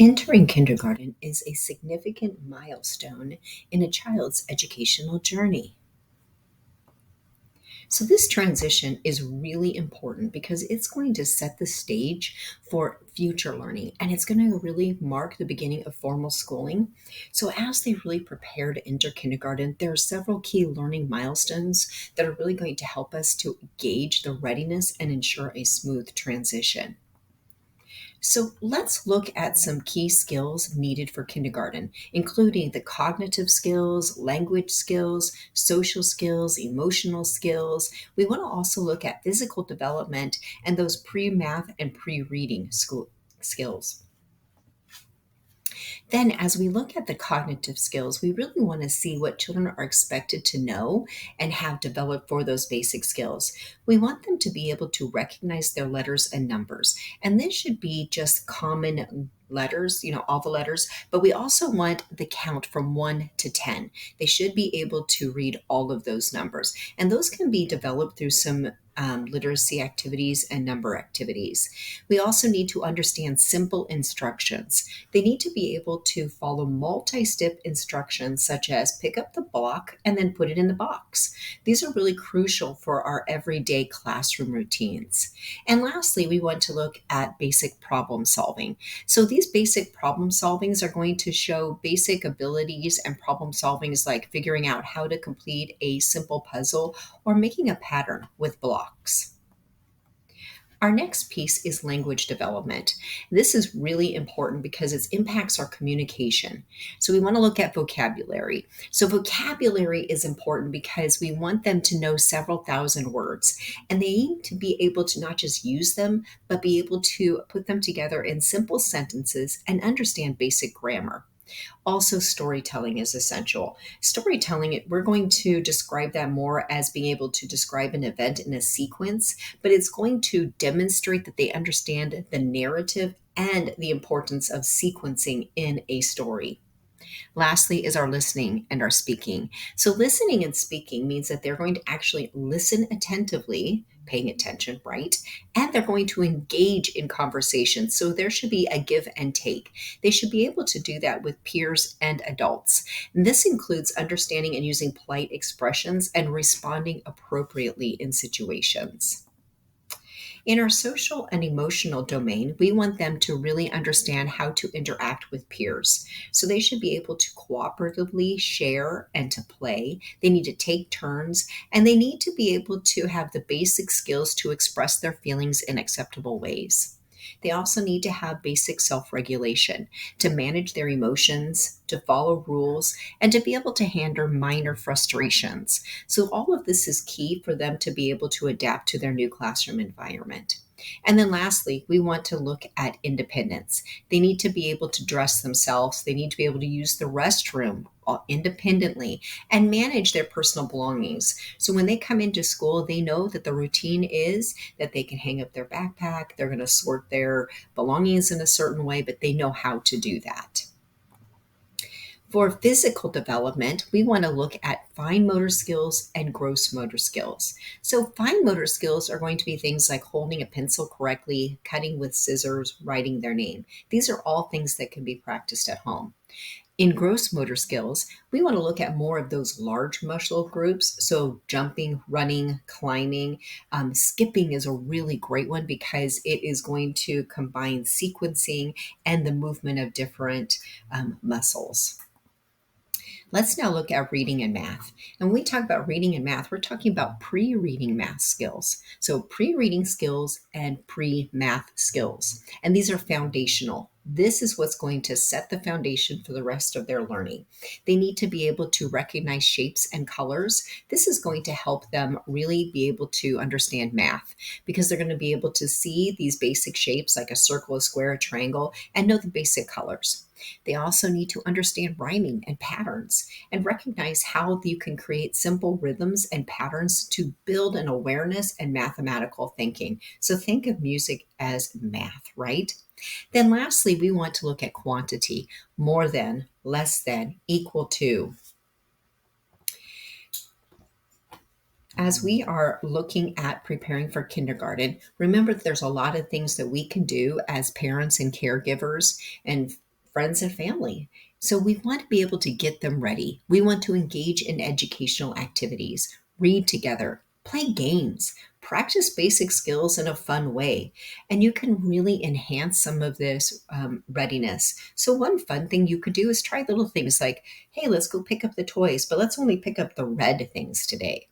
Entering kindergarten is a significant milestone in a child's educational journey. So, this transition is really important because it's going to set the stage for future learning and it's going to really mark the beginning of formal schooling. So, as they really prepare to enter kindergarten, there are several key learning milestones that are really going to help us to gauge the readiness and ensure a smooth transition. So let's look at some key skills needed for kindergarten, including the cognitive skills, language skills, social skills, emotional skills. We want to also look at physical development and those pre math and pre reading school skills. Then, as we look at the cognitive skills, we really want to see what children are expected to know and have developed for those basic skills. We want them to be able to recognize their letters and numbers. And this should be just common letters, all the letters, but we also want the count from 1 to 10. They should be able to read all of those numbers. And those can be developed through some literacy activities and number activities. We also need to understand simple instructions. They need to be able to follow multi-step instructions such as pick up the block and then put it in the box. These are really crucial for our everyday classroom routines. And lastly, we want to look at basic problem solving. So these basic problem solvings are going to show basic abilities and problem solvings like figuring out how to complete a simple puzzle or making a pattern with blocks. Our next piece is language development. This is really important because it impacts our communication. So we want to look at vocabulary. So vocabulary is important because we want them to know several thousand words, and they need to be able to not just use them, but be able to put them together in simple sentences and understand basic grammar. Also, storytelling is essential. Storytelling, we're going to describe that more as being able to describe an event in a sequence, but it's going to demonstrate that they understand the narrative and the importance of sequencing in a story. Lastly, is our listening and our speaking. So, listening and speaking means that they're going to actually listen attentively, paying attention, right? And they're going to engage in conversation. So, there should be a give and take. They should be able to do that with peers and adults. And this includes understanding and using polite expressions and responding appropriately in situations. In our social and emotional domain, we want them to really understand how to interact with peers. So they should be able to cooperatively share and to play. They need to take turns, and they need to be able to have the basic skills to express their feelings in acceptable ways. They also need to have basic self regulation to manage their emotions, to follow rules, and to be able to handle minor frustrations. So, all of this is key for them to be able to adapt to their new classroom environment. And then lastly, we want to look at independence. They need to be able to dress themselves. They need to be able to use the restroom independently and manage their personal belongings. So when they come into school, they know that the routine is that they can hang up their backpack, they're going to sort their belongings in a certain way, but they know how to do that. For physical development, we want to look at fine motor skills and gross motor skills. So, fine motor skills are going to be things like holding a pencil correctly, cutting with scissors, writing their name. These are all things that can be practiced at home. In gross motor skills, we want to look at more of those large muscle groups. So, jumping, running, climbing, skipping is a really great one because it is going to combine sequencing and the movement of different muscles. Let's now look at reading and math. And when we talk about reading and math, we're talking about pre-reading math skills. So pre-reading skills and pre-math skills. And these are foundational. This is what's going to set the foundation for the rest of their learning. They need to be able to recognize shapes and colors. This is going to help them really be able to understand math because they're going to be able to see these basic shapes like a circle, a square, a triangle, and know the basic colors. They also need to understand rhyming and patterns and recognize how you can create simple rhythms and patterns to build an awareness and mathematical thinking. So think of music as math, right? Then lastly, we want to look at quantity, more than, less than, equal to. As we are looking at preparing for kindergarten, remember that there's a lot of things that we can do as parents and caregivers and friends and family. So we want to be able to get them ready. We want to engage in educational activities, read together, play games, practice basic skills in a fun way. And you can really enhance some of this readiness. So, one fun thing you could do is try little things like, hey, let's go pick up the toys, but let's only pick up the red things today.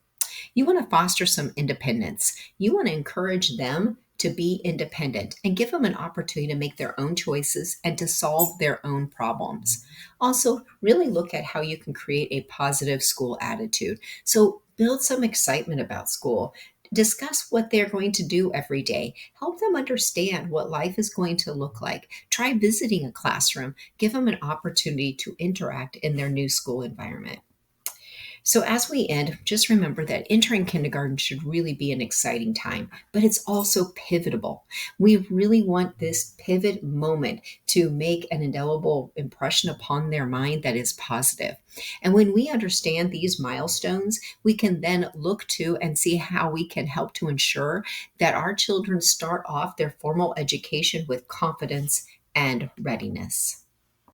You want to foster some independence. You want to encourage them to be independent and give them an opportunity to make their own choices and to solve their own problems. Also, really look at how you can create a positive school attitude. So, build some excitement about school. Discuss what they're going to do every day. Help them understand what life is going to look like. Try visiting a classroom. Give them an opportunity to interact in their new school environment. So, as we end, just remember that entering kindergarten should really be an exciting time, but it's also pivotable. We really want this pivot moment to make an indelible impression upon their mind that is positive. And when we understand these milestones, we can then look to and see how we can help to ensure that our children start off their formal education with confidence and readiness.